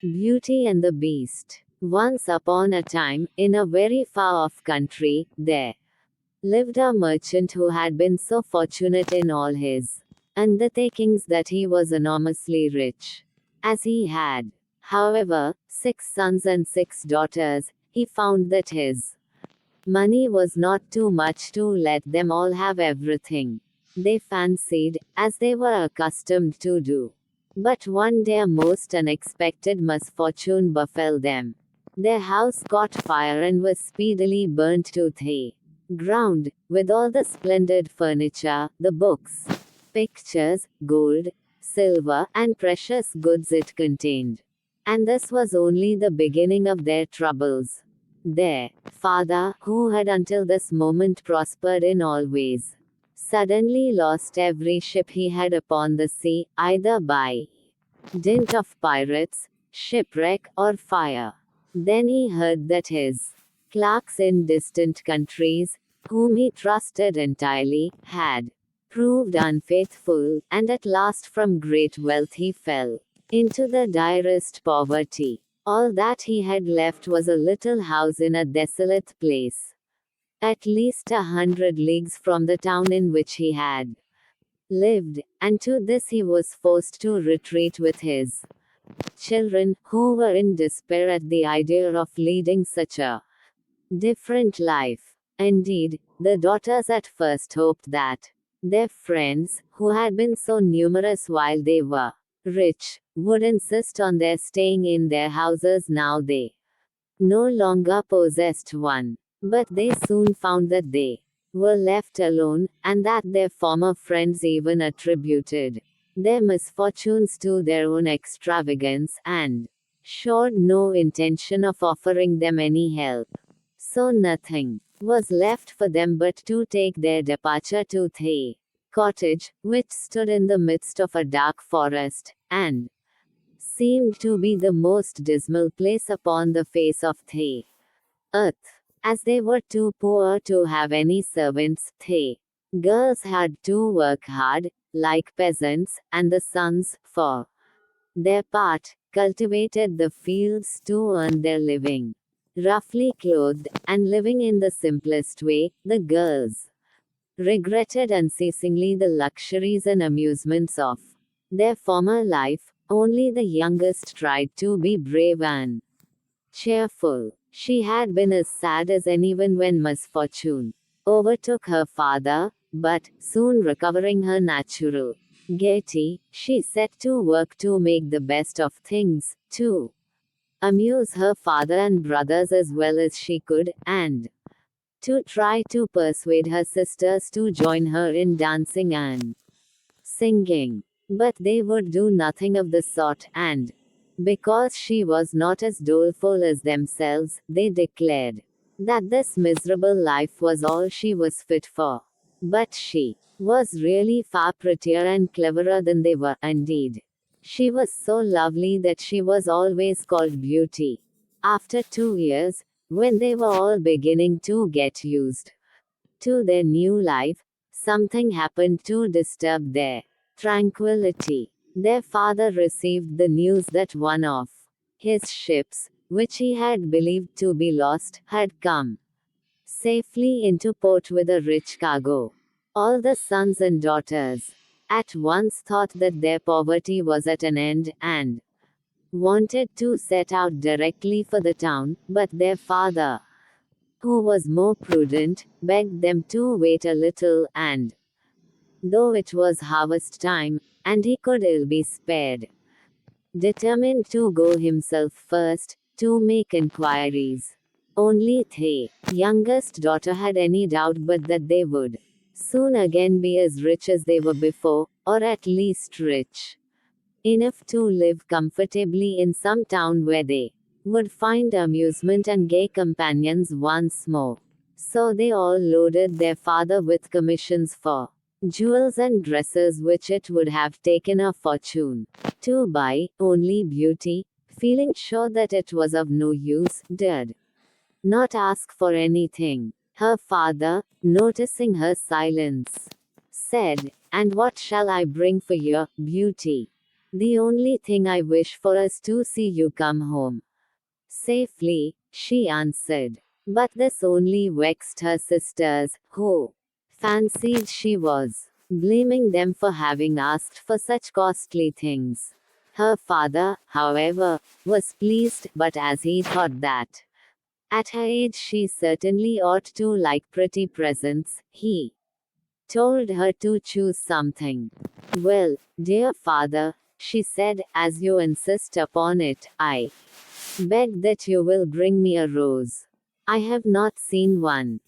Beauty and the Beast. Once upon a time, in a very far off country, there lived a merchant who had been so fortunate in all his undertakings that he was enormously rich. As he had, however, 6 sons and 6 daughters, he found that his money was not too much to let them all have everything they fancied, as they were accustomed to do. But one day a most unexpected misfortune befell them. Their house caught fire and was speedily burnt to the ground, with all the splendid furniture, the books, pictures, gold, silver, and precious goods it contained. And this was only the beginning of their troubles. Their father, who had until this moment prospered in all ways, suddenly lost every ship he had upon the sea, either by dint of pirates, shipwreck, or fire. Then he heard that his clerks in distant countries, whom he trusted entirely, had proved unfaithful, and at last from great wealth he fell into the direst poverty. All that he had left was a little house in a desolate place, at least 100 leagues from the town in which he had lived, and to this he was forced to retreat with his children, who were in despair at the idea of leading such a different life. Indeed, the daughters at first hoped that their friends, who had been so numerous while they were rich, would insist on their staying in their houses now they no longer possessed one. But they soon found that they were left alone, and that their former friends even attributed their misfortunes to their own extravagance, and showed no intention of offering them any help. So nothing was left for them but to take their departure to the cottage, which stood in the midst of a dark forest, and seemed to be the most dismal place upon the face of the earth. As they were too poor to have any servants, the girls had to work hard, like peasants, and the sons, for their part, cultivated the fields to earn their living. Roughly clothed, and living in the simplest way, the girls regretted unceasingly the luxuries and amusements of their former life. Only the youngest tried to be brave and cheerful. She had been as sad as anyone when misfortune overtook her father, but, soon recovering her natural gaiety, she set to work to make the best of things, to amuse her father and brothers as well as she could, and to try to persuade her sisters to join her in dancing and singing. But they would do nothing of the sort, and because she was not as doleful as themselves, they declared that this miserable life was all she was fit for. But she was really far prettier and cleverer than they were. Indeed, she was so lovely that she was always called Beauty. After 2 years, when they were all beginning to get used to their new life, something happened to disturb their tranquility. Their father received the news that one of his ships, which he had believed to be lost, had come safely into port with a rich cargo. All the sons and daughters at once thought that their poverty was at an end, and wanted to set out directly for the town, but their father, who was more prudent, begged them to wait a little, and though it was harvest time, and he could ill be spared, determined to go himself first, to make inquiries. Only the youngest daughter had any doubt but that they would soon again be as rich as they were before, or at least rich enough to live comfortably in some town where they would find amusement and gay companions once more. So they all loaded their father with commissions for jewels and dresses which it would have taken a fortune to buy. Only Beauty, feeling sure that it was of no use, did not ask for anything. Her father, noticing her silence, said, "And what shall I bring for your Beauty?" The only thing I wish for is to see you come home safely, she answered. But this only vexed her sisters, who fancied she was blaming them for having asked for such costly things. Her father, however, was pleased, but as he thought that at her age she certainly ought to like pretty presents, he told her to choose something. Well, dear father, she said, as you insist upon it, I beg that you will bring me a rose. I have not seen one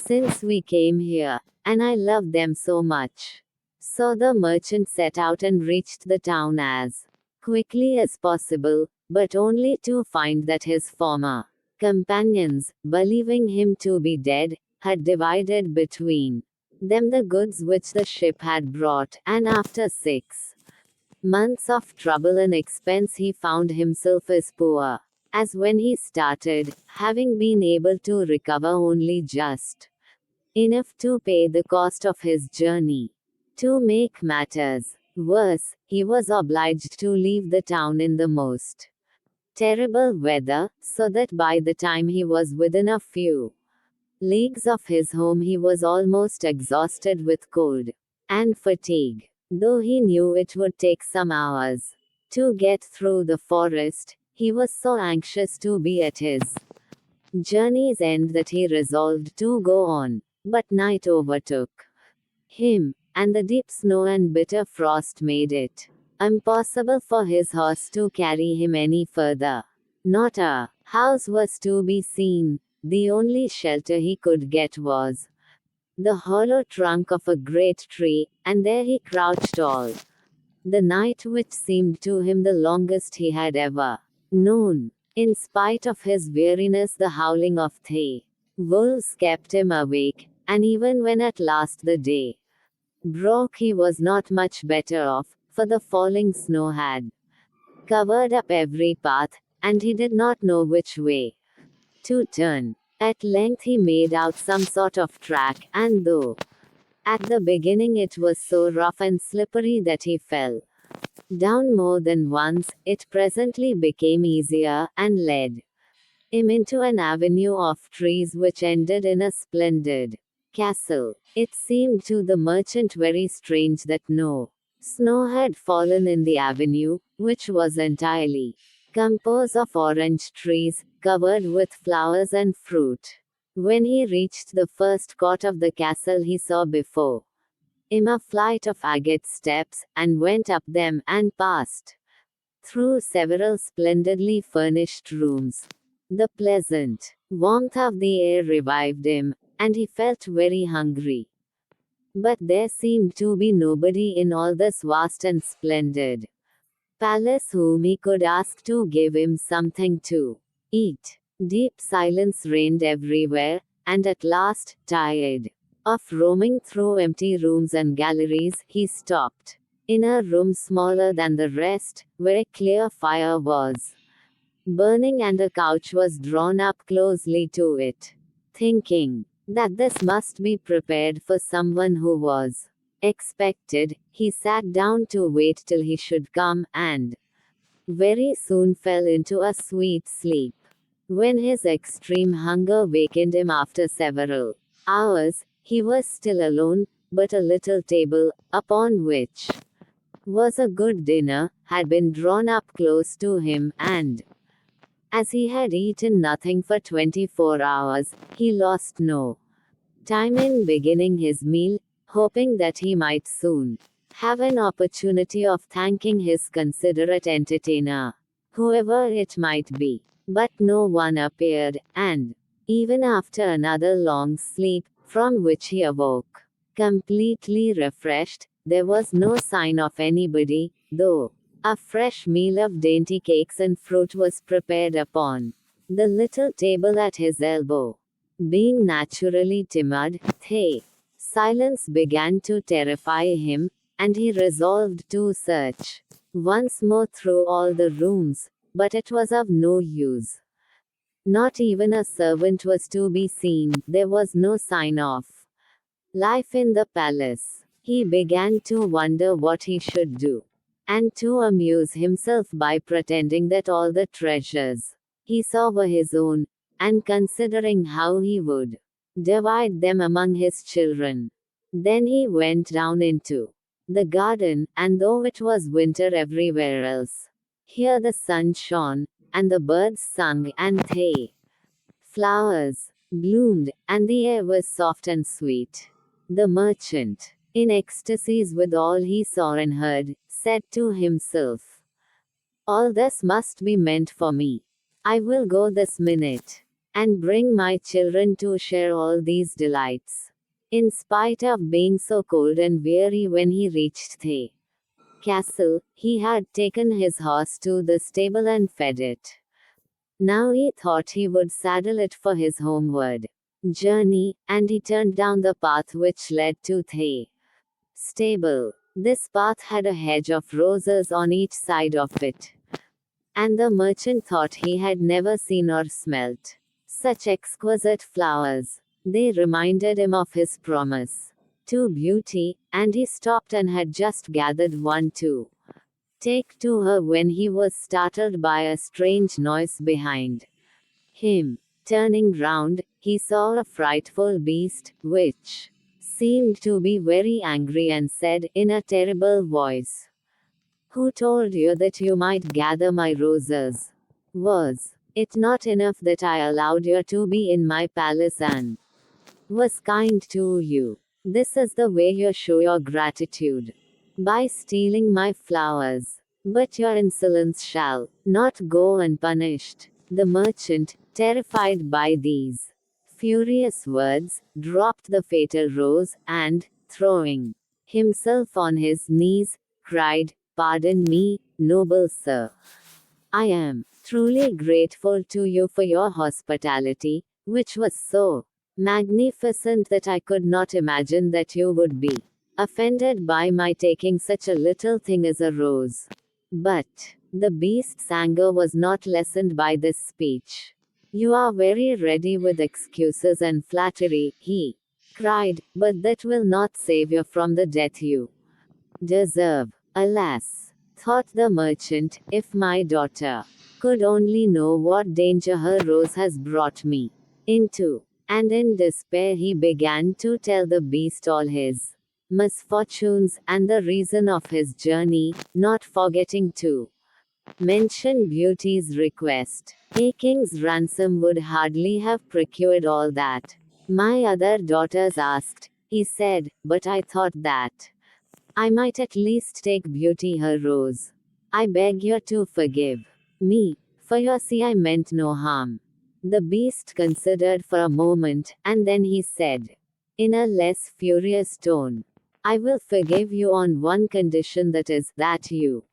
since we came here, and I love them so much. So the merchant set out and reached the town as quickly as possible, but only to find that his former companions, believing him to be dead, had divided between them the goods which the ship had brought, and after 6 months of trouble and expense he found himself as poor as when he started, having been able to recover only just enough to pay the cost of his journey. To make matters worse, he was obliged to leave the town in the most terrible weather, so that by the time he was within a few leagues of his home he was almost exhausted with cold and fatigue. Though he knew it would take some hours to get through the forest, he was so anxious to be at his journey's end that he resolved to go on. But night overtook him, and the deep snow and bitter frost made it impossible for his horse to carry him any further. Not a house was to be seen. The only shelter he could get was the hollow trunk of a great tree, and there he crouched all the night, which seemed to him the longest he had ever known. In spite of his weariness, the howling of the wolves kept him awake, and even when at last the day broke, he was not much better off, for the falling snow had covered up every path, and he did not know which way to turn. At length he made out some sort of track, and though at the beginning it was so rough and slippery that he fell down more than once, it presently became easier, and led him into an avenue of trees which ended in a splendid castle. It seemed to the merchant very strange that no snow had fallen in the avenue, which was entirely composed of orange trees, covered with flowers and fruit. When he reached the first court of the castle, he saw before him a flight of agate steps, and went up them, and passed through several splendidly furnished rooms. The pleasant warmth of the air revived him, and he felt very hungry. But there seemed to be nobody in all this vast and splendid palace whom he could ask to give him something to eat. Deep silence reigned everywhere, and at last, tired of roaming through empty rooms and galleries, he stopped in a room smaller than the rest, where a clear fire was burning and a couch was drawn up closely to it. Thinking that this must be prepared for someone who was expected, he sat down to wait till he should come, and very soon fell into a sweet sleep. When his extreme hunger wakened him after several hours, he was still alone, but a little table, upon which was a good dinner, had been drawn up close to him, and as he had eaten nothing for 24 hours, he lost no time in beginning his meal, hoping that he might soon have an opportunity of thanking his considerate entertainer, whoever it might be. But no one appeared, and even after another long sleep, from which he awoke completely refreshed, there was no sign of anybody, though a fresh meal of dainty cakes and fruit was prepared upon the little table at his elbow. Being naturally timid, the silence began to terrify him, and he resolved to search once more through all the rooms, but it was of no use. Not even a servant was to be seen, there was no sign of life in the palace. He began to wonder what he should do. and to amuse himself by pretending that all the treasures he saw were his own, and considering how he would divide them among his children. Then he went down into the garden, and though it was winter everywhere else, here the sun shone, and the birds sung, and the flowers bloomed, and the air was soft and sweet. The merchant, in ecstasies with all he saw and heard, said to himself, "All this must be meant for me. I will go this minute and bring my children to share all these delights." In spite of being so cold and weary when he reached the castle, he had taken his horse to the stable and fed it. Now he thought he would saddle it for his homeward journey, and he turned down the path which led to the stable. This path had a hedge of roses on each side of it, and the merchant thought he had never seen or smelt such exquisite flowers. They reminded him of his promise to Beauty, and he stopped and had just gathered one to take to her when he was startled by a strange noise behind him. Turning round, he saw a frightful beast, which seemed to be very angry, and said in a terrible voice, "Who told you that you might gather my roses? Was it not enough that I allowed you to be in my palace and was kind to you? This is the way you show your gratitude, by stealing my flowers. But your insolence shall not go unpunished." The merchant, terrified by these furious words, dropped the fatal rose, and, throwing himself on his knees, cried, "Pardon me, noble sir. I am truly grateful to you for your hospitality, which was so magnificent that I could not imagine that you would be offended by my taking such a little thing as a rose." But the beast's anger was not lessened by this speech. "You are very ready with excuses and flattery," he cried, "but that will not save you from the death you deserve." "Alas," thought the merchant, "if my daughter could only know what danger her rose has brought me into." And in despair he began to tell the beast all his misfortunes, and the reason of his journey, not forgetting to mention Beauty's request. "A king's ransom would hardly have procured all that my other daughters asked," he said, "but I thought that I might at least take Beauty her rose. I beg you to forgive me, for you see I meant no harm." The beast considered for a moment, and then he said, in a less furious tone, "I will forgive you on one condition, that is, that you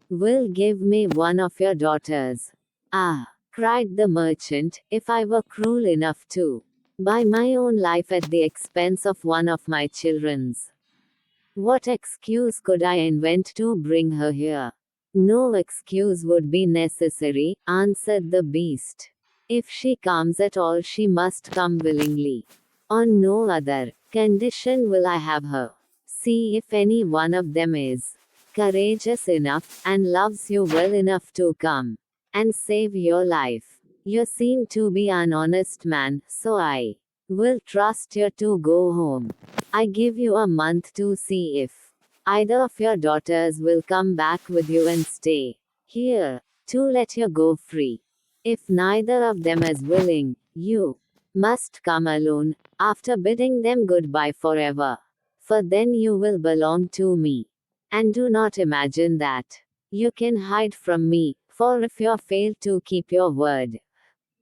will give me one of your daughters." "Ah!" cried the merchant, "if I were cruel enough to buy my own life at the expense of one of my children's, what excuse could I invent to bring her here?" "No excuse would be necessary," answered the beast. "If she comes at all, she must come willingly. On no other condition will I have her. See if any one of them is courageous enough, and loves you well enough to come and save your life. You seem to be an honest man, so I will trust you to go home. I give you a month to see if either of your daughters will come back with you and stay here, to let you go free. If neither of them is willing, you must come alone, after bidding them goodbye forever. For then you will belong to me. And do not imagine that you can hide from me, for if you fail to keep your word,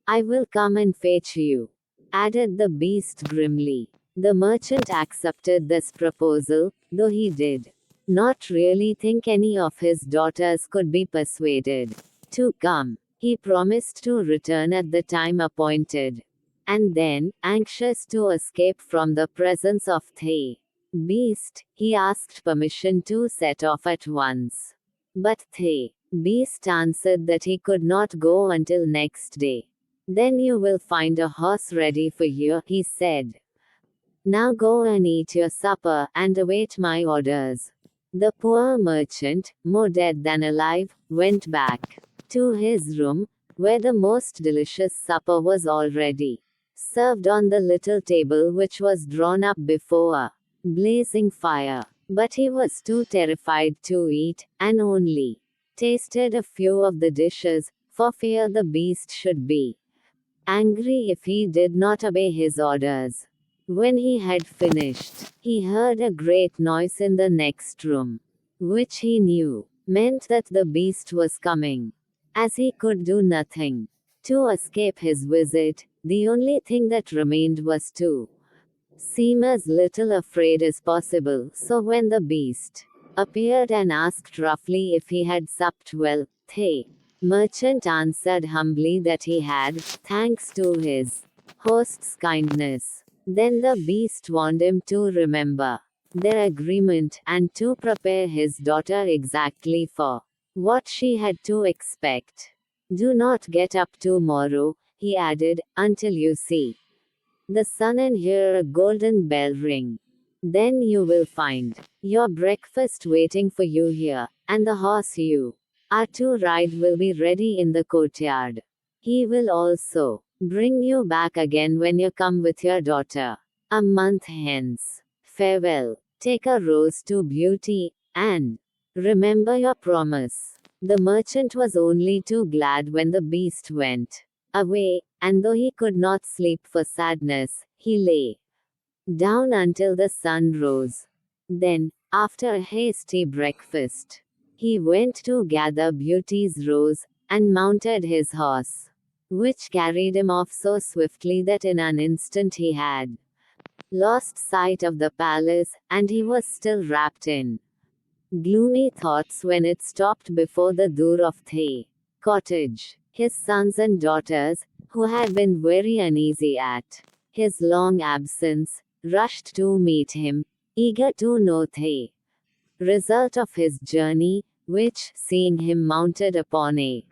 I will come and fetch you," added the beast grimly. The merchant accepted this proposal, though he did not really think any of his daughters could be persuaded to come. He promised to return at the time appointed. And then, anxious to escape from the presence of the beast, he asked permission to set off at once. But the beast answered that he could not go until next day. "Then you will find a horse ready for you," he said. "Now go and eat your supper, and await my orders." The poor merchant, more dead than alive, went back to his room, where the most delicious supper was already served on the little table which was drawn up before a blazing fire. But he was too terrified to eat, and only tasted a few of the dishes, for fear the beast should be angry if he did not obey his orders. When he had finished, he heard a great noise in the next room, which he knew meant that the beast was coming. As he could do nothing to escape his visit, the only thing that remained was to seem as little afraid as possible. So when the beast appeared and asked roughly if he had supped well, the merchant answered humbly that he had, thanks to his host's kindness. Then the beast warned him to remember their agreement and to prepare his daughter exactly for what she had to expect. Do not get up tomorrow, he added, until you see the sun and hear a golden bell ring. Then you will find your breakfast waiting for you here, and the horse you are to ride will be ready in the courtyard. He will also bring you back again when you come with your daughter, a month hence. Farewell. Take a rose to Beauty, and remember your promise. The merchant was only too glad when the beast went away, and though he could not sleep for sadness, he lay down until the sun rose. Then, after a hasty breakfast, he went to gather Beauty's rose, and mounted his horse, which carried him off so swiftly that in an instant he had lost sight of the palace, and he was still wrapped in gloomy thoughts when it stopped before the door of the cottage. His sons and daughters, who had been very uneasy at his long absence, rushed to meet him, eager to know the result of his journey, which, seeing him mounted upon a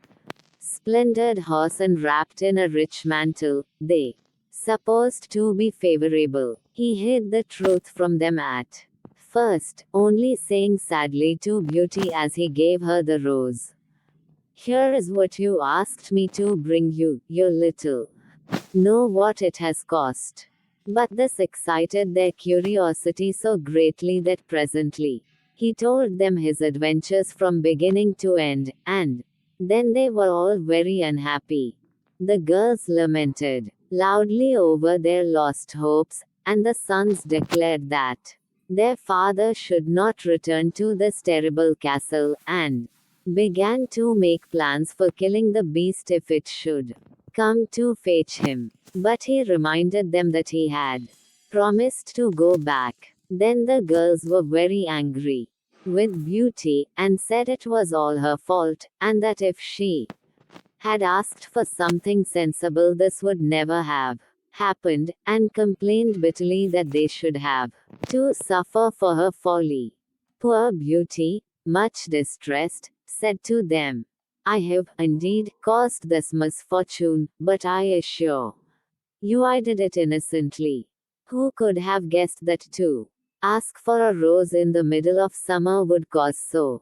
splendid horse and wrapped in a rich mantle, they supposed to be favorable. He hid the truth from them at first, only saying sadly to Beauty as he gave her the rose, "Here is what you asked me to bring you, you little know what it has cost." But this excited their curiosity so greatly that presently he told them his adventures from beginning to end, and then they were all very unhappy. The girls lamented loudly over their lost hopes, and the sons declared that their father should not return to this terrible castle, and began to make plans for killing the beast if it should come to fetch him. But he reminded them that he had promised to go back. Then the girls were very angry with Beauty, and said it was all her fault, and that if she had asked for something sensible this would never have happened, and complained bitterly that they should have to suffer for her folly. Poor Beauty, much distressed, said to them, "I have, indeed, caused this misfortune, but I assure you I did it innocently. Who could have guessed that to ask for a rose in the middle of summer would cause so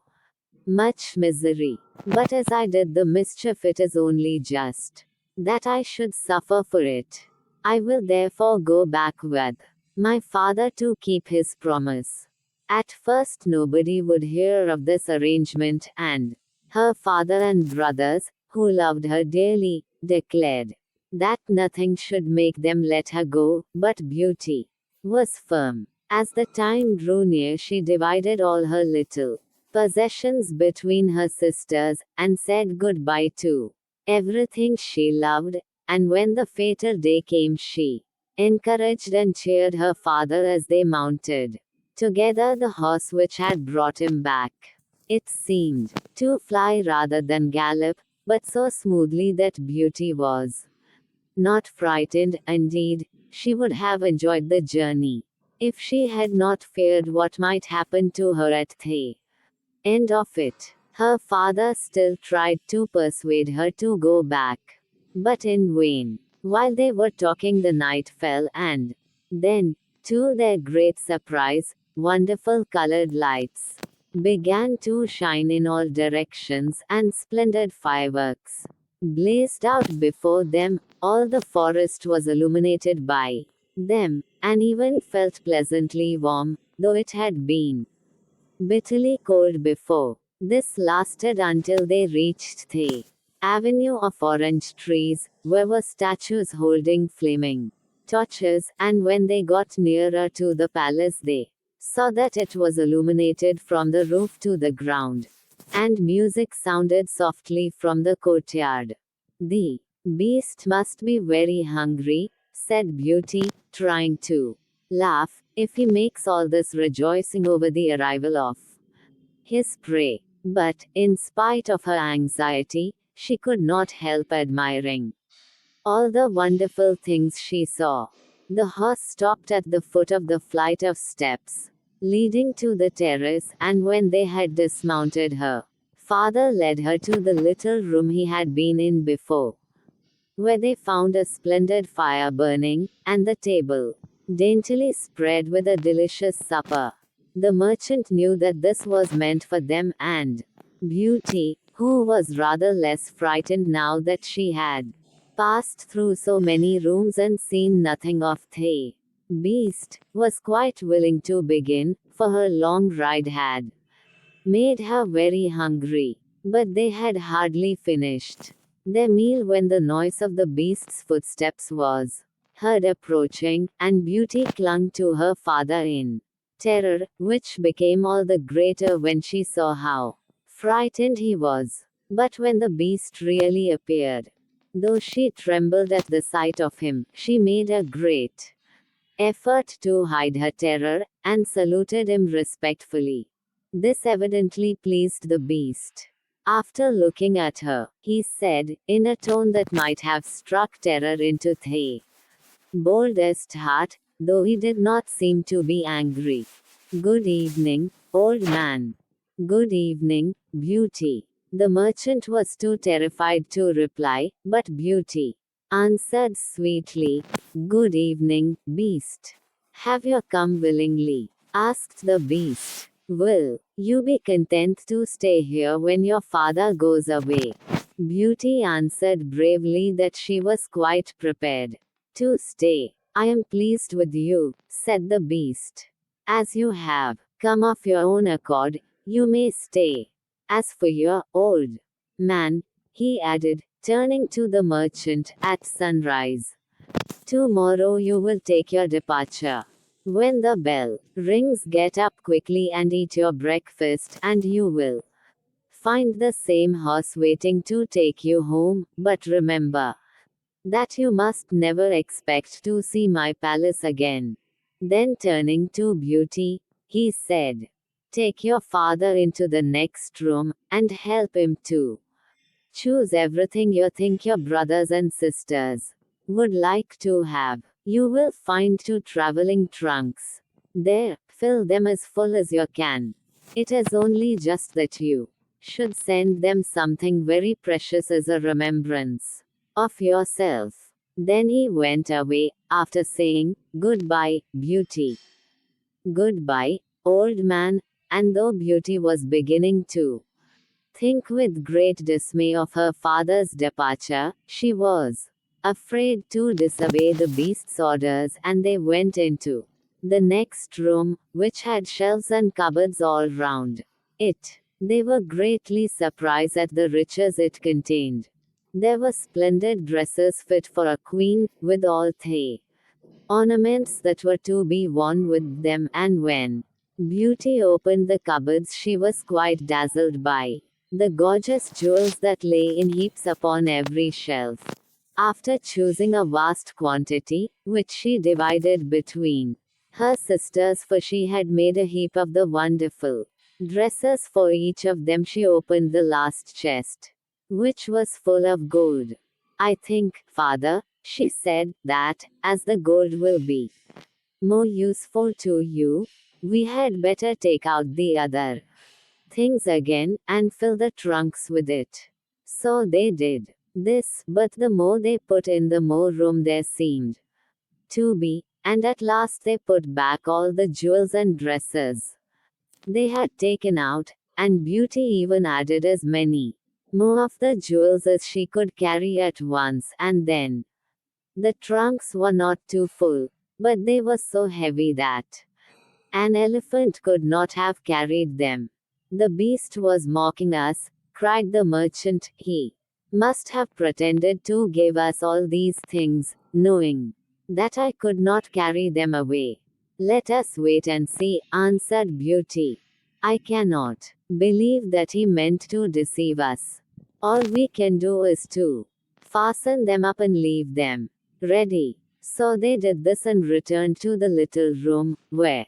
much misery? But as I did the mischief, it is only just that I should suffer for it. I will therefore go back with my father to keep his promise." At first nobody would hear of this arrangement, and her father and brothers, who loved her dearly, declared that nothing should make them let her go, but Beauty was firm. As the time drew near, she divided all her little possessions between her sisters, and said goodbye to everything she loved, and when the fatal day came, she encouraged and cheered her father as they mounted together the horse which had brought him back. It seemed to fly rather than gallop, but so smoothly that Beauty was not frightened. Indeed, she would have enjoyed the journey if she had not feared what might happen to her at the end of it. Her father still tried to persuade her to go back, but in vain. While they were talking, the night fell, and then, to their great surprise, wonderful colored lights began to shine in all directions, and splendid fireworks blazed out before them. All the forest was illuminated by them, and even felt pleasantly warm, though it had been bitterly cold before. This lasted until they reached the avenue of orange trees, where were statues holding flaming torches, and when they got nearer to the palace, they saw that it was illuminated from the roof to the ground, and music sounded softly from the courtyard. The beast must be very hungry, said Beauty, trying to laugh, if he makes all this rejoicing over the arrival of his prey. But, in spite of her anxiety, she could not help admiring all the wonderful things she saw. The horse stopped at the foot of the flight of steps leading to the terrace, and when they had dismounted, her father led her to the little room he had been in before, where they found a splendid fire burning, and the table daintily spread with a delicious supper. The merchant knew that this was meant for them, and Beauty, who was rather less frightened now that she had passed through so many rooms and seen nothing of the beast, was quite willing to begin, for her long ride had made her very hungry. But they had hardly finished their meal when the noise of the beast's footsteps was heard approaching, and Beauty clung to her father in terror, which became all the greater when she saw how frightened he was. But when the beast really appeared, though she trembled at the sight of him, she made a great effort to hide her terror, and saluted him respectfully. This evidently pleased the beast. After looking at her, he said, in a tone that might have struck terror into the boldest heart, though he did not seem to be angry. Good evening, old man. Good evening, Beauty. The merchant was too terrified to reply, but Beauty answered sweetly, Good evening, beast. Have you come willingly? Asked the beast. Will you be content to stay here when your father goes away? Beauty answered bravely that she was quite prepared to stay. I am pleased with you, said the beast. As you have come of your own accord, you may stay. As for your old man, he added, turning to the merchant, at sunrise tomorrow you will take your departure. When the bell rings, get up quickly and eat your breakfast, and you will find the same horse waiting to take you home. But remember that you must never expect to see my palace again. Then turning to Beauty, he said, Take your father into the next room, and help him to choose everything you think your brothers and sisters would like to have. You will find 2 traveling trunks there. Fill them as full as you can. It is only just that you should send them something very precious as a remembrance of yourself. Then he went away, after saying, Goodbye, Beauty. Goodbye, old man. And though Beauty was beginning to think with great dismay of her father's departure, she was afraid to disobey the beast's orders, and they went into the next room, which had shelves and cupboards all round it. They were greatly surprised at the riches it contained. There were splendid dresses fit for a queen, with all the ornaments that were to be worn with them, and when Beauty opened the cupboards, she was quite dazzled by the gorgeous jewels that lay in heaps upon every shelf. After choosing a vast quantity, which she divided between her sisters, for she had made a heap of the wonderful dresses for each of them, she opened the last chest, which was full of gold. I think, father, she said, that, as the gold will be more useful to you, we had better take out the other things again, and fill the trunks with it. So they did this, but the more they put in, the more room there seemed to be, and at last they put back all the jewels and dresses. they had taken out, and Beauty even added as many more of the jewels as she could carry at once, and then the trunks were not too full, but they were so heavy that an elephant could not have carried them. The beast was mocking us, cried the merchant. He must have pretended to give us all these things, knowing that I could not carry them away. Let us wait and see, answered Beauty. I cannot believe that he meant to deceive us. All we can do is to fasten them up and leave them ready. So they did this and returned to the little room, where,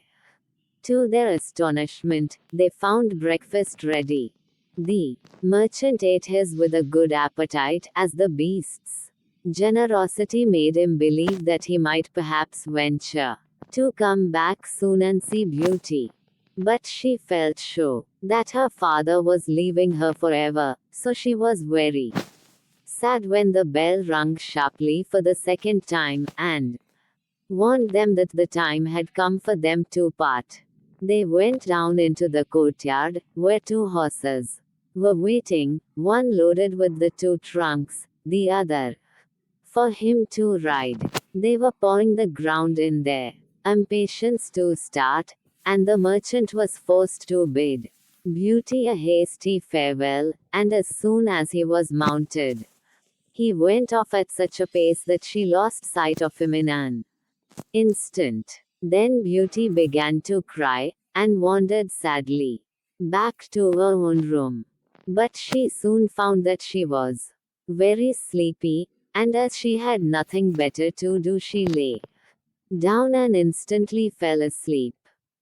to their astonishment, they found breakfast ready. The merchant ate his with a good appetite, as the beast's generosity made him believe that he might perhaps venture to come back soon and see Beauty. But she felt sure that her father was leaving her forever, so she was very sad when the bell rang sharply for the second time, and warned them that the time had come for them to part. They went down into the courtyard, where two horses were waiting, one loaded with the two trunks, the other for him to ride. They were pawing the ground in their impatience to start, and the merchant was forced to bid Beauty a hasty farewell, and as soon as he was mounted, he went off at such a pace that she lost sight of him in an instant. Then Beauty began to cry, and wandered sadly back to her own room. But she soon found that she was very sleepy, and as she had nothing better to do, she lay down and instantly fell asleep.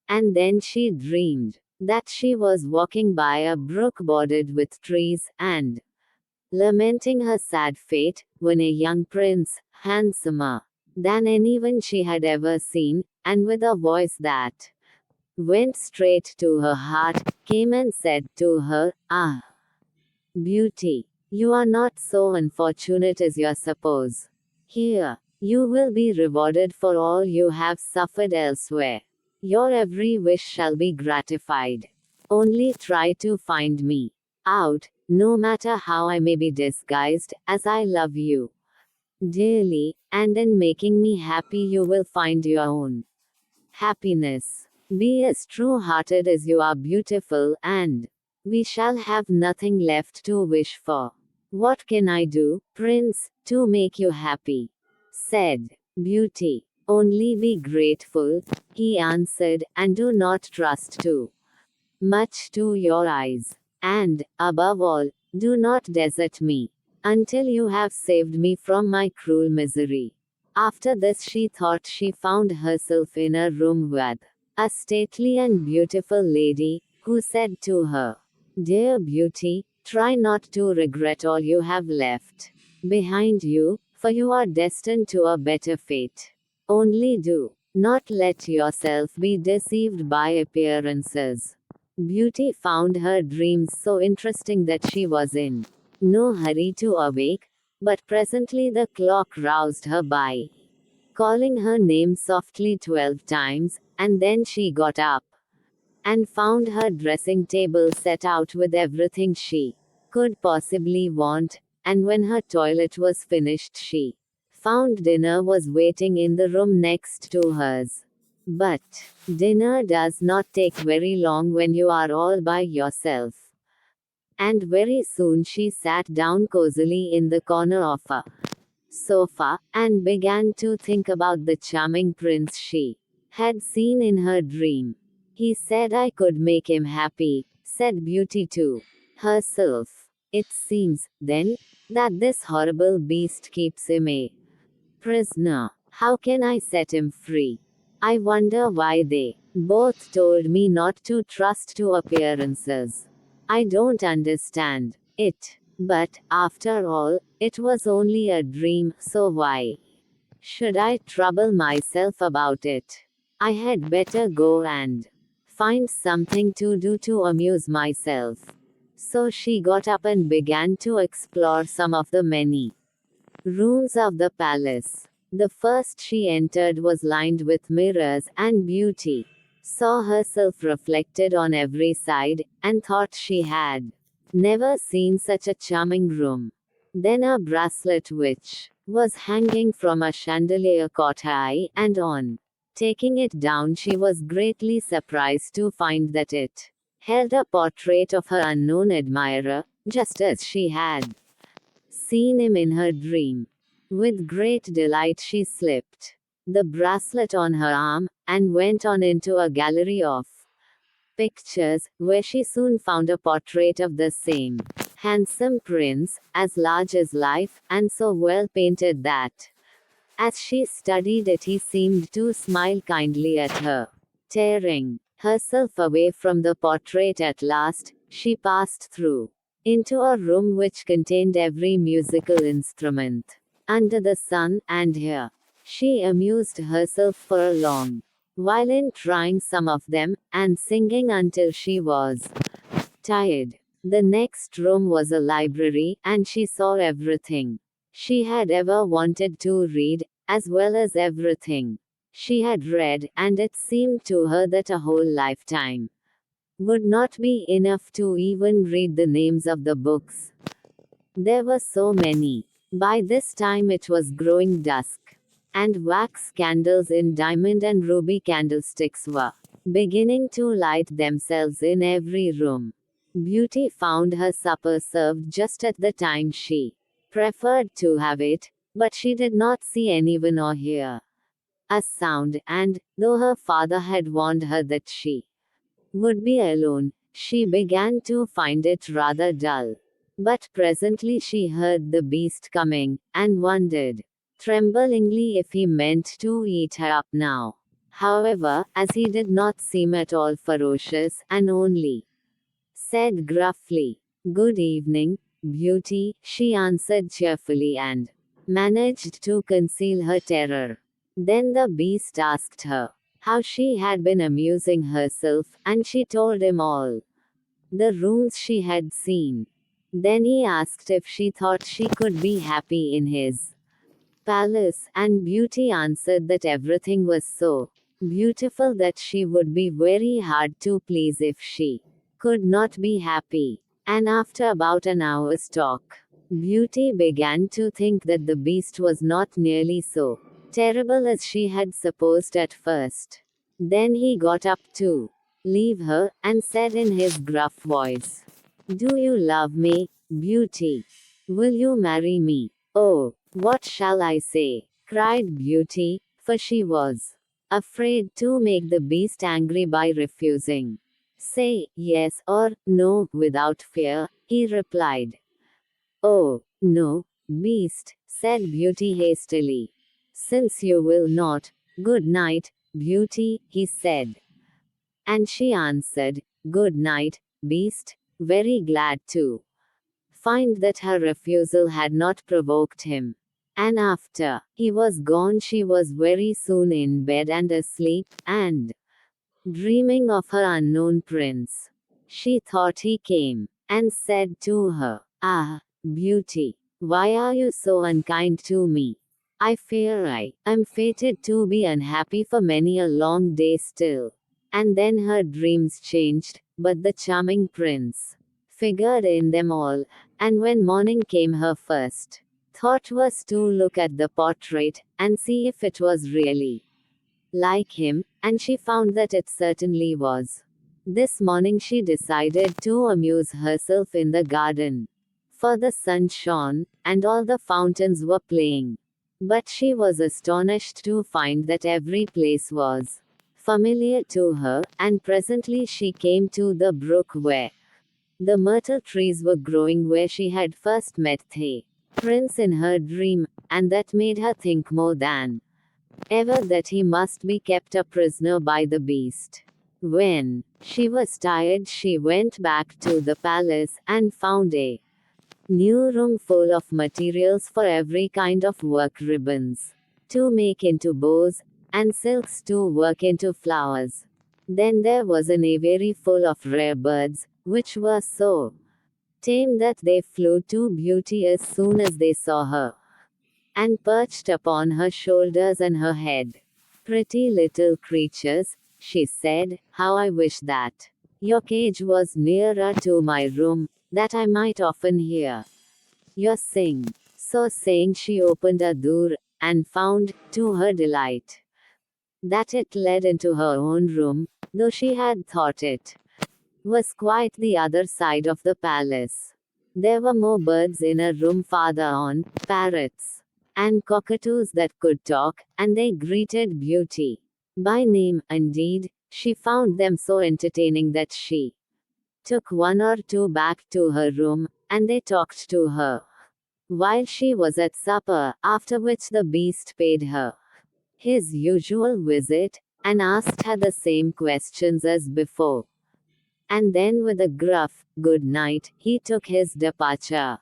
And then she dreamed that she was walking by a brook bordered with trees, and lamenting her sad fate, when a young prince, handsomer than anyone she had ever seen, and with a voice that went straight to her heart, came and said to her, "Ah, Beauty, you are not so unfortunate as you suppose. Here, you will be rewarded for all you have suffered elsewhere. Your every wish shall be gratified. Only try to find me out, no matter how I may be disguised, as I love you dearly, and in making me happy you will find your own happiness. Be as true-hearted as you are beautiful, and we shall have nothing left to wish for." "What can I do, Prince, to make you happy?" said Beauty. "Only be grateful," he answered, "and do not trust too much to your eyes. And, above all, do not desert me until you have saved me from my cruel misery." After this, she thought she found herself in a room with a stately and beautiful lady, who said to her, "Dear Beauty, try not to regret all you have left behind you, for you are destined to a better fate. Only do not let yourself be deceived by appearances." Beauty found her dreams so interesting that she was in no hurry to awake, but presently the clock roused her by calling her name softly 12 times, and then she got up and found her dressing table set out with everything she could possibly want, and when her toilet was finished, she found dinner was waiting in the room next to hers. But dinner does not take very long when you are all by yourself. And very soon she sat down cozily in the corner of a sofa, and began to think about the charming prince she had seen in her dream. "He said I could make him happy," said Beauty to herself. "It seems, then, that this horrible beast keeps him a prisoner. How can I set him free? I wonder why they both told me not to trust to appearances. I don't understand it. But, after all, it was only a dream, so why should I trouble myself about it? I had better go and find something to do to amuse myself." So she got up and began to explore some of the many rooms of the palace. The first she entered was lined with mirrors, and Beauty saw herself reflected on every side, and thought she had never seen such a charming room. Then a bracelet which was hanging from a chandelier caught her eye, and on taking it down, she was greatly surprised to find that it held a portrait of her unknown admirer, just as she had seen him in her dream. With great delight, she slipped the bracelet on her arm and went on into a gallery of pictures, where she soon found a portrait of the same handsome prince, as large as life, and so well painted that, as she studied it, he seemed to smile kindly at her. Tearing herself away from the portrait at last, she passed through into a room which contained every musical instrument under the sun, and here she amused herself for a long while in trying some of them, and singing until she was tired. The next room was a library, and she saw everything she had ever wanted to read, as well as everything she had read, and it seemed to her that a whole lifetime would not be enough to even read the names of the books. There were so many. By this time it was growing dusk, and wax candles in diamond and ruby candlesticks were beginning to light themselves in every room. Beauty found her supper served just at the time she preferred to have it, but she did not see anyone or hear a sound, and, though her father had warned her that she would be alone, she began to find it rather dull. But presently she heard the beast coming, and wondered tremblingly if he meant to eat her up now. However, as he did not seem at all ferocious, and only said gruffly, "Good evening, Beauty," she answered cheerfully and managed to conceal her terror. Then the beast asked her how she had been amusing herself, and she told him all the rooms she had seen. Then he asked if she thought she could be happy in his palace, and Beauty answered that everything was so beautiful that she would be very hard to please if she could not be happy. And after about an hour's talk, Beauty began to think that the beast was not nearly so terrible as she had supposed at first. Then he got up to leave her, and said in his gruff voice, "Do you love me, Beauty? Will you marry me?" "Oh, what shall I say?" cried Beauty, for she was afraid to make the beast angry by refusing. "Say yes or no without fear," he replied. "Oh, no, beast," said Beauty hastily. "Since you will not, good night, Beauty," he said. And she answered, "Good night, beast," very glad to find that her refusal had not provoked him. And after he was gone, she was very soon in bed and asleep, and dreaming of her unknown prince. She thought he came, and said to her, "Ah, Beauty, why are you so unkind to me? I fear I am fated to be unhappy for many a long day still." And then her dreams changed, but the charming prince figured in them all, and when morning came, her first thought was to look at the portrait, and see if it was really like him, and she found that it certainly was. This morning she decided to amuse herself in the garden, for the sun shone, and all the fountains were playing. But she was astonished to find that every place was familiar to her, and presently she came to the brook where the myrtle trees were growing, where she had first met the prince in her dream, and that made her think more than ever that he must be kept a prisoner by the beast. When she was tired, she went back to the palace, and found a new room full of materials for every kind of work: ribbons to make into bows, and silks to work into flowers. Then there was an aviary full of rare birds, which were so tame that they flew to Beauty as soon as they saw her, and perched upon her shoulders and her head. Pretty little creatures, she said, how I wish that your cage was nearer to my room, that I might often hear your sing. So saying, she opened a door, and found, to her delight, that it led into her own room, though she had thought it was quite the other side of the palace. There were more birds in a room farther on, parrots and cockatoos that could talk, and they greeted Beauty by name. Indeed, she found them so entertaining that she took one or two back to her room, and they talked to her while she was at supper, after which the beast paid her his usual visit, and asked her the same questions as before. And then, with a gruff, good night, he took his departure.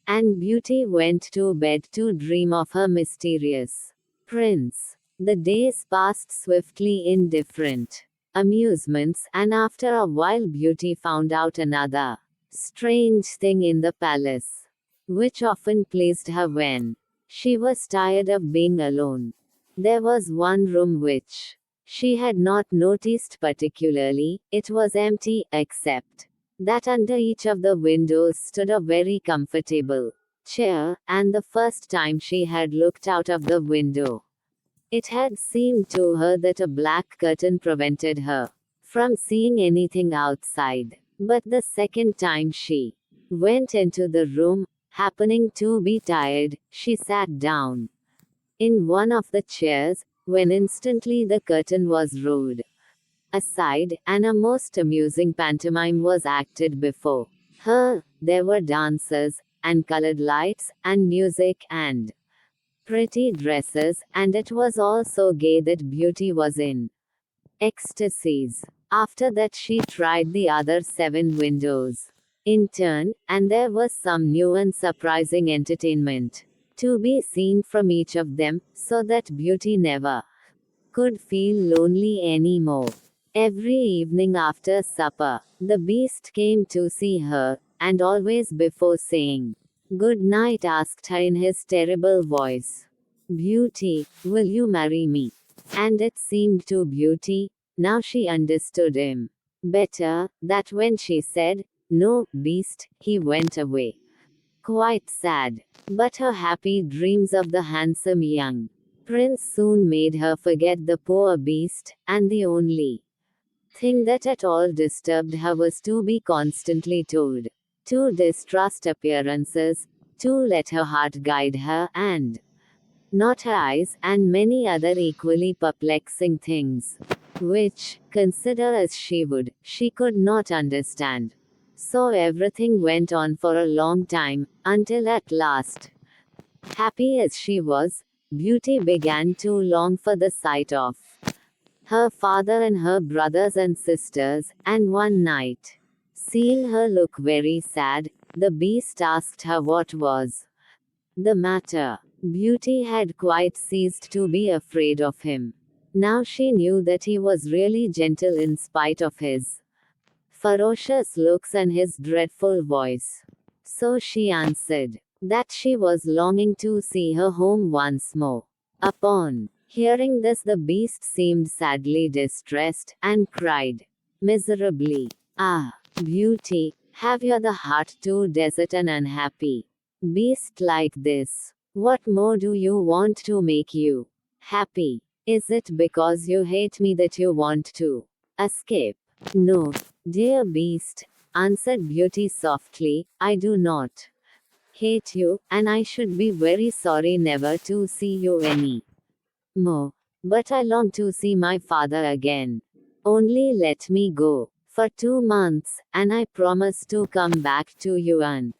And Beauty went to bed to dream of her mysterious prince. The days passed swiftly in different amusements, and after a while, Beauty found out another strange thing in the palace, which often pleased her when she was tired of being alone. There was one room which she had not noticed particularly. It was empty, except that under each of the windows stood a very comfortable chair, and the first time she had looked out of the window, it had seemed to her that a black curtain prevented her from seeing anything outside. But the second time she went into the room, happening to be tired, she sat down in one of the chairs, when instantly the curtain was rolled aside, and a most amusing pantomime was acted before her. There were dancers, and colored lights, and music, and pretty dresses, and it was all so gay that Beauty was in ecstasies. After that, she tried the other 7 windows in turn, and there was some new and surprising entertainment to be seen from each of them, so that Beauty never could feel lonely anymore. Every evening after supper, the beast came to see her, and always before saying good night asked her in his terrible voice, Beauty, will you marry me? And it seemed to Beauty, now she understood him better, that when she said, no, beast, he went away quite sad. But her happy dreams of the handsome young prince soon made her forget the poor beast, and the only thing that at all disturbed her was to be constantly told to distrust appearances, to let her heart guide her, and not her eyes, and many other equally perplexing things, which, consider as she would, she could not understand. So everything went on for a long time, until at last, happy as she was, Beauty began to long for the sight of her father and her brothers and sisters, and one night, seeing her look very sad, the beast asked her what was the matter. Beauty had quite ceased to be afraid of him. Now she knew that he was really gentle in spite of his ferocious looks and his dreadful voice. So she answered that she was longing to see her home once more. Upon hearing this, the beast seemed sadly distressed, and cried miserably, Ah, Beauty, have you the heart to desert an unhappy beast like this? What more do you want to make you happy? Is it because you hate me that you want to escape? No, dear beast, answered Beauty softly, I do not hate you, and I should be very sorry never to see you any more. But I long to see my father again. Only let me go for 2 months, and I promise to come back to you and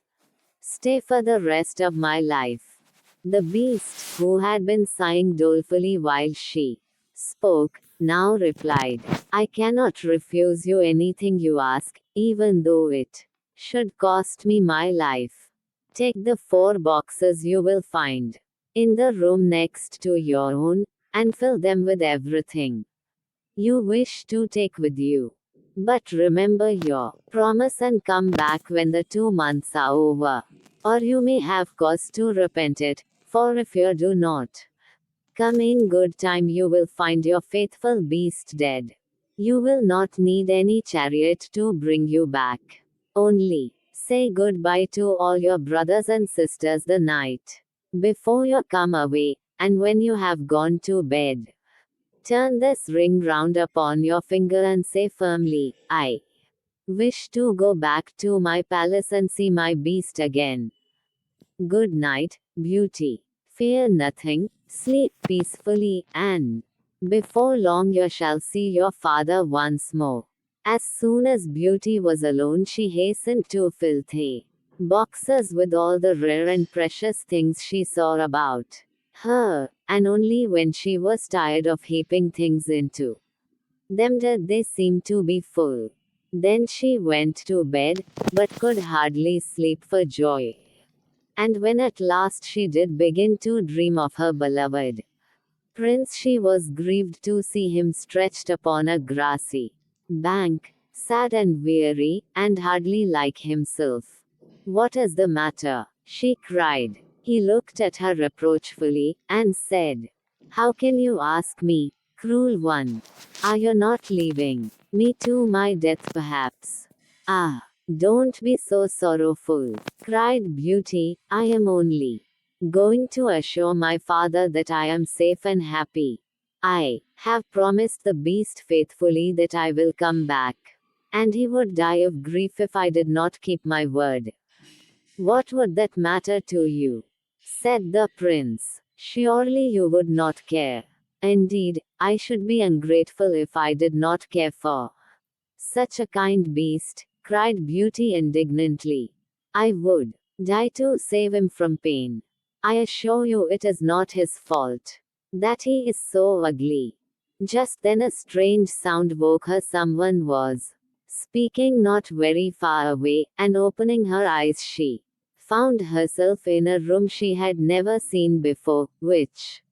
stay for the rest of my life. The beast, who had been sighing dolefully while she spoke, now replied, I cannot refuse you anything you ask, even though it should cost me my life. Take the 4 boxes you will find in the room next to your own, and fill them with everything you wish to take with you. But remember your promise and come back when the 2 months are over, or you may have cause to repent it, for if you do not come in good time, you will find your faithful beast dead. You will not need any chariot to bring you back. Only say goodbye to all your brothers and sisters the night before you come away, and when you have gone to bed, turn this ring round upon your finger and say firmly, I wish to go back to my palace and see my beast again. Good night, beauty. Fear nothing, sleep peacefully, and before long you shall see your father once more. As soon as Beauty was alone, she hastened to fill the boxes with all the rare and precious things she saw about her, and only when she was tired of heaping things into them did they seem to be full. Then she went to bed, but could hardly sleep for joy. And when at last she did begin to dream of her beloved prince, she was grieved to see him stretched upon a grassy bank, sad and weary, and hardly like himself. What is the matter? She cried. He looked at her reproachfully, and said, How can you ask me, cruel one? Are you not leaving me to my death perhaps? Ah, don't be so sorrowful, cried Beauty. I am only going to assure my father that I am safe and happy. I have promised the beast faithfully that I will come back. And he would die of grief if I did not keep my word. What would that matter to you? Said the prince. Surely you would not care. Indeed, I should be ungrateful if I did not care for such a kind beast, cried Beauty indignantly. I would die to save him from pain. I assure you it is not his fault that he is so ugly. Just then a strange sound woke her. Someone was speaking not very far away, and opening her eyes she found herself in a room she had never seen before, which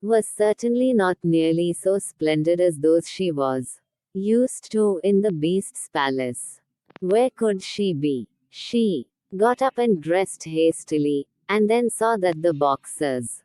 was certainly not nearly so splendid as those she was used to in the beast's palace. Where could she be? She got up and dressed hastily, and then saw that the boxes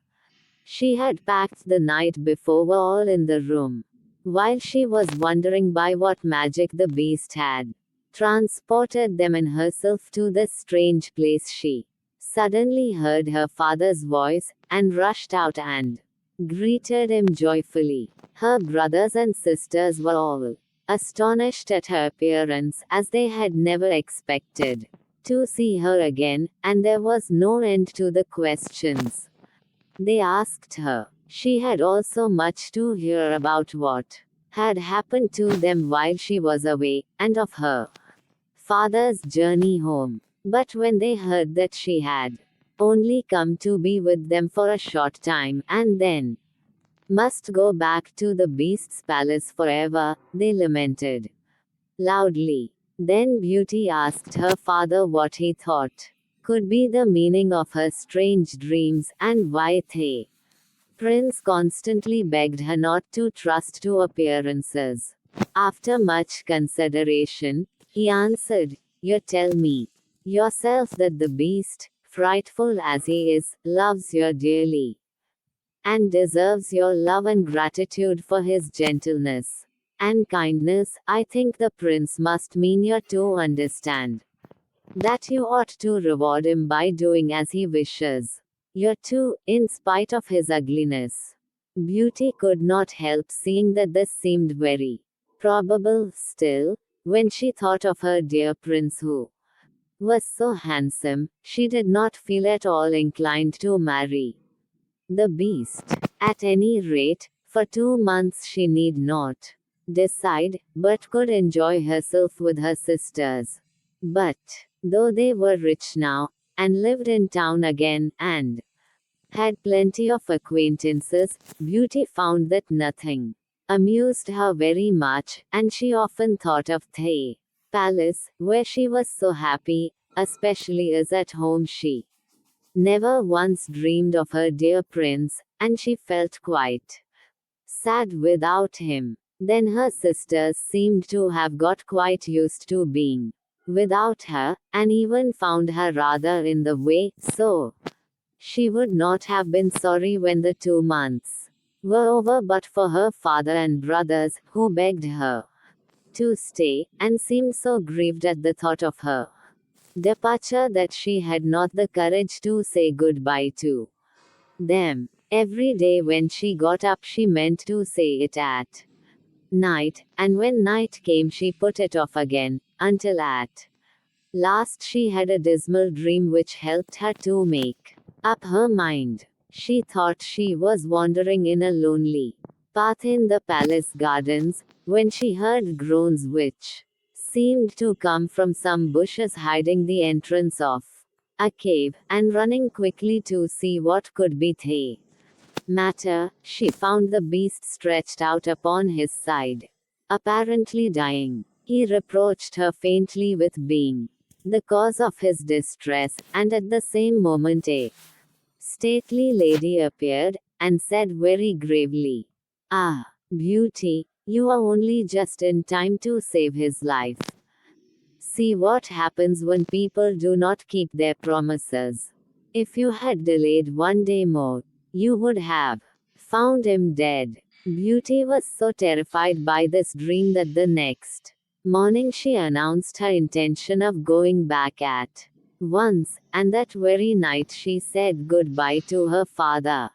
she had packed the night before were all in the room. While she was wondering by what magic the beast had transported them and herself to this strange place, she suddenly heard her father's voice, and rushed out and greeted him joyfully. Her brothers and sisters were all astonished at her appearance, as they had never expected to see her again, and there was no end to the questions they asked her. She had also much to hear about what had happened to them while she was away, and of her father's journey home. But when they heard that she had only come to be with them for a short time, and then must go back to the beast's palace forever, they lamented loudly. Then Beauty asked her father what he thought could be the meaning of her strange dreams, and why the prince constantly begged her not to trust to appearances. After much consideration, he answered, You tell me yourself that the beast, frightful as he is, loves you dearly and deserves your love and gratitude for his gentleness and kindness. I think the prince must mean you to understand that you ought to reward him by doing as he wishes. You too, in spite of his ugliness. Beauty could not help seeing that this seemed very probable. Still, when she thought of her dear prince who was so handsome, she did not feel at all inclined to marry the beast. At any rate, for 2 months she need not decide, but could enjoy herself with her sisters. But, though they were rich now, and lived in town again, and had plenty of acquaintances, Beauty found that nothing amused her very much, and she often thought of the palace, where she was so happy, especially as at home she never once dreamed of her dear prince, and she felt quite sad without him. Then her sisters seemed to have got quite used to being without her, and even found her rather in the way, so she would not have been sorry when the 2 months were over but for her father and brothers, who begged her to stay, and seemed so grieved at the thought of her departure that she had not the courage to say goodbye to them. Every day when she got up, she meant to say it at night, and when night came, she put it off again, until at last she had a dismal dream which helped her to make up her mind. She thought she was wandering in a lonely path in the palace gardens, when she heard groans which seemed to come from some bushes hiding the entrance of a cave, and running quickly to see what could be the matter, she found the beast stretched out upon his side, apparently dying. He reproached her faintly with being the cause of his distress, and at the same moment a stately lady appeared, and said very gravely, "Ah, Beauty, you are only just in time to save his life. See what happens when people do not keep their promises. If you had delayed one day more, you would have found him dead." Beauty was so terrified by this dream that the next morning she announced her intention of going back at once, and that very night she said goodbye to her father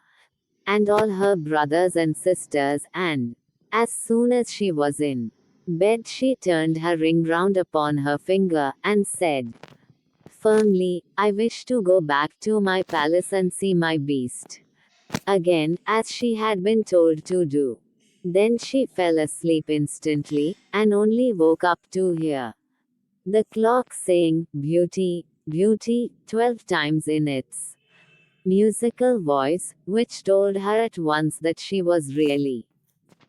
and all her brothers and sisters, and as soon as she was in bed, she turned her ring round upon her finger, and said firmly, "I wish to go back to my palace and see my beast again, as she had been told to do." Then she fell asleep instantly, and only woke up to hear the clock saying, "Beauty, Beauty," 12 times in its musical voice, which told her at once that she was really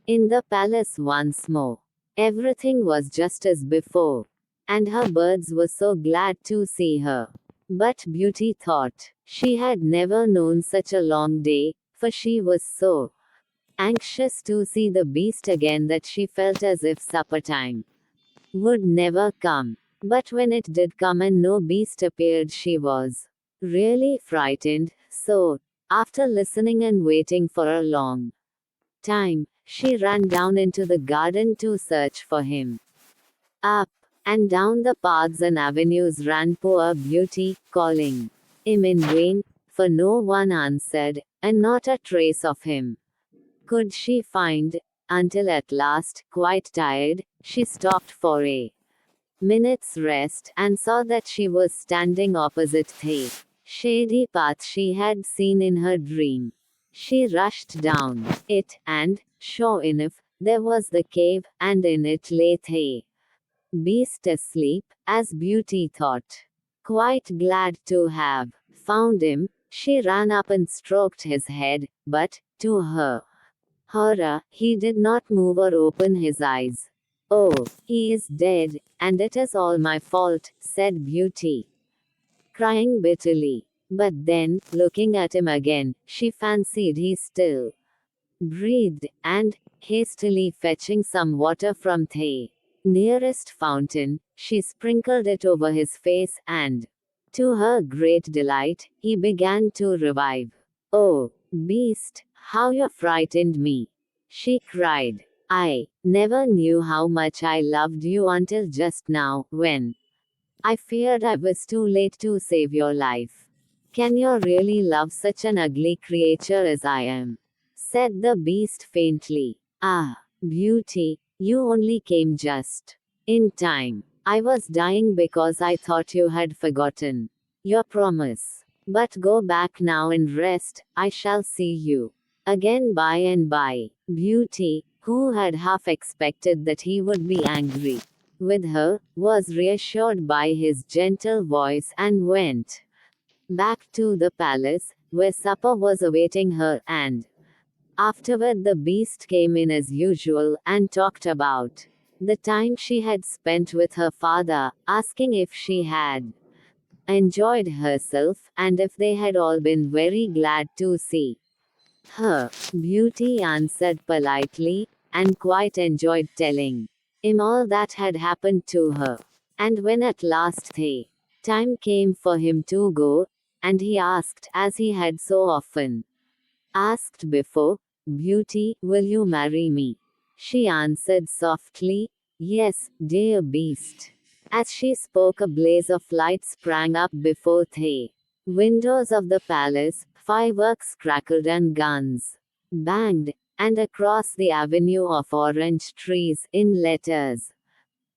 in the palace once more. Everything was just as before, and her birds were so glad to see her. But Beauty thought she had never known such a long day, for she was so anxious to see the beast again that she felt as if supper time would never come. But when it did come and no beast appeared, she was really frightened, so, after listening and waiting for a long time, she ran down into the garden to search for him. Up and down the paths and avenues ran poor Beauty, calling him in vain, for no one answered, and not a trace of him could she find, until at last, quite tired, she stopped for a minute's rest, and saw that she was standing opposite the shady path she had seen in her dream. She rushed down it, and, sure enough, there was the cave, and in it lay the beast asleep, as Beauty thought. Quite glad to have found him, she ran up and stroked his head, but, to her horror, he did not move or open his eyes. "Oh, he is dead, and it is all my fault," said Beauty, crying bitterly. But then, looking at him again, she fancied he still breathed, and, hastily fetching some water from the nearest fountain, she sprinkled it over his face, and, to her great delight, he began to revive. "Oh, beast, how you frightened me!" she cried. "I never knew how much I loved you until just now, when I feared I was too late to save your life. Can you really love such an ugly creature as I am?" said the beast faintly. "Ah, Beauty, you only came just in time. I was dying because I thought you had forgotten your promise. But go back now and rest, I shall see you again by and by." Beauty, who had half expected that he would be angry with her, was reassured by his gentle voice, and went back to the palace, where supper was awaiting her, and afterward the beast came in as usual, and talked about the time she had spent with her father, asking if she had enjoyed herself, and if they had all been very glad to see her. Beauty answered politely, and quite enjoyed telling him all that had happened to her. And when at last the time came for him to go, and he asked, as he had so often asked before, "Beauty, will you marry me?" she answered softly, Yes, dear beast. As she spoke, a blaze of light sprang up before the windows of the palace, fireworks crackled and guns banged, and across the avenue of orange trees, in letters,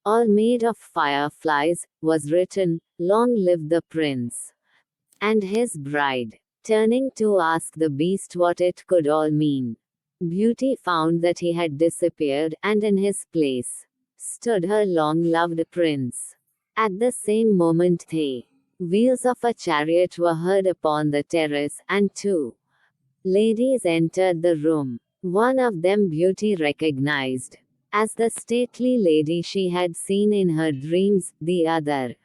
all made of fireflies, was written, "Long live the prince and his bride." Turning to ask the beast what it could all mean, Beauty found that he had disappeared, and in his place stood her long loved prince. At the same moment, the wheels of a chariot were heard upon the terrace, and two ladies entered the room. One of them Beauty recognized as the stately lady she had seen in her dreams, the other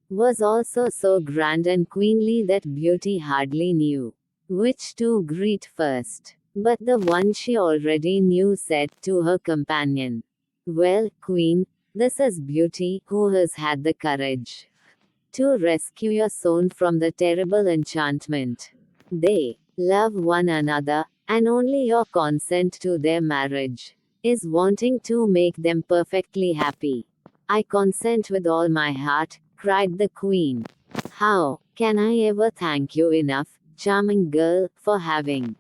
was also so grand and queenly that Beauty hardly knew which to greet first. But the one she already knew said to her companion, "Well, Queen, this is Beauty, who has had the courage to rescue your son from the terrible enchantment. They love one another, and only your consent to their marriage is wanting to make them perfectly happy." "I consent with all my heart," cried the queen. "How can I ever thank you enough, charming girl, for having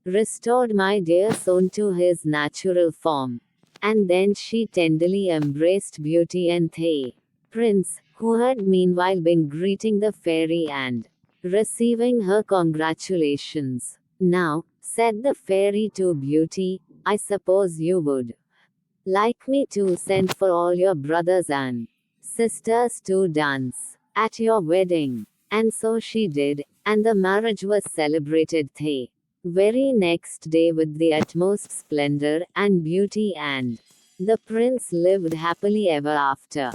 restored my dear son to his natural form?" And then she tenderly embraced Beauty and the prince, who had meanwhile been greeting the fairy and receiving her congratulations. "Now," said the fairy to Beauty, "I suppose you would like me to send for all your brothers and sisters to dance at your wedding." And so she did, and the marriage was celebrated the very next day with the utmost splendor and beauty, and the prince lived happily ever after.